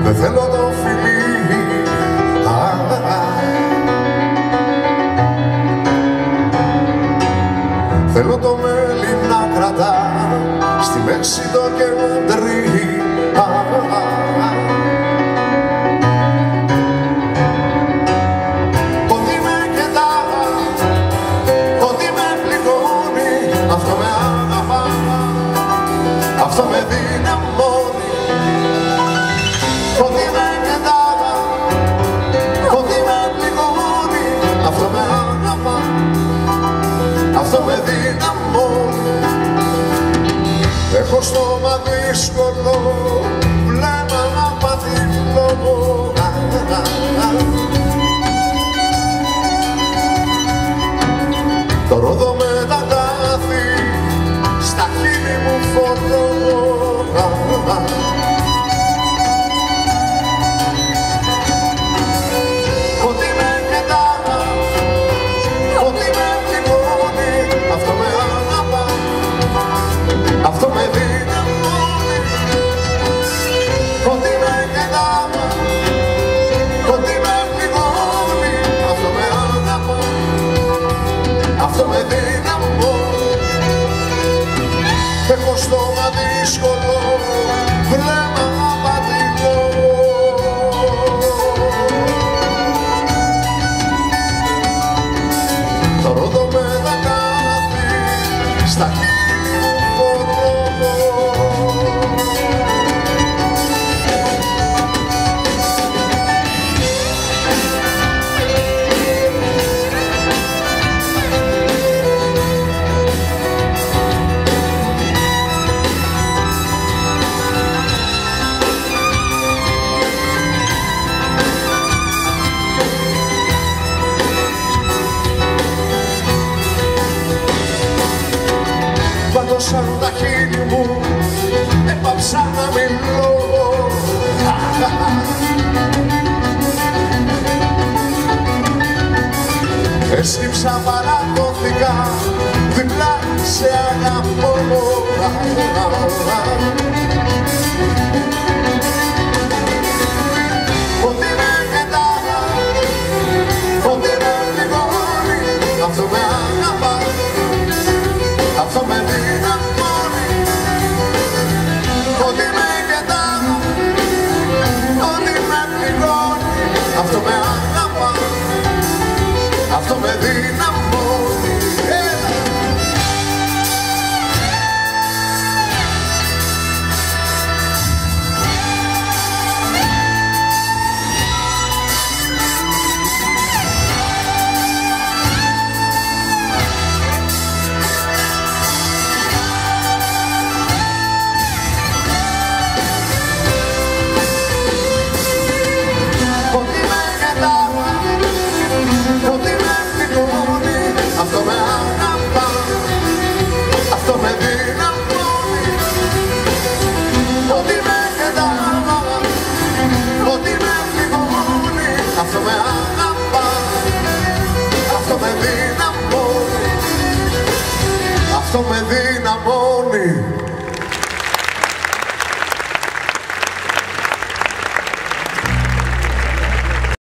δεν θέλω το φιλί. Θέλω το μέλι να κρατά στη μέση το κεντρί. Ό,τι με κεντά, ό,τι με πληγώνει, αυτό με αγαπά, αυτό με δυναμώνει. Ό,τι με κεντά, ό,τι με πληγώνει, αυτό με αγαπά, αυτό με δυναμώνει. Έχω στόμα δύσκολο, βλέμμα απαθήλωτο. Το ρόδο με τα τάθη στα χείλη μου φορτώνω. Ό,τι με κεντά, ό,τι με πληγώνει, αυτό με αγαπά, αυτό με δυναμώνει. Ό,τι με κεντά, ό,τι με πληγώνει, αυτό με αγαπά, αυτό με δυναμώνει. Έχω στόμα δύσκολο, βλέμμα απατηλό. Το ρόδο με τα κάθη στα χείλη μου φορτώνω. Πάτωσαν τα χείλη μου, έπαψα να μιλώ. Έσκυψα, παραδόθηκα, διπλά σε αγαπώ. Ό,τι με κεντά, ό,τι με πληγώνει, αυτό με αγαπά, αυτό με δυναμώνει. Ό,τι με κεντά, ό,τι με πληγώνει, αυτό με αγαπά, αυτό με δυναμώνει. Ό,τι με κεντά, ό,τι με πληγώνει, αυτό με αγαπά, αυτό με δυναμώνει. Ό,τι με κεντά, ό,τι με πληγώνει, αυτό με αγαπά, αυτό με δυναμώνει, αυτό με δυναμώνει.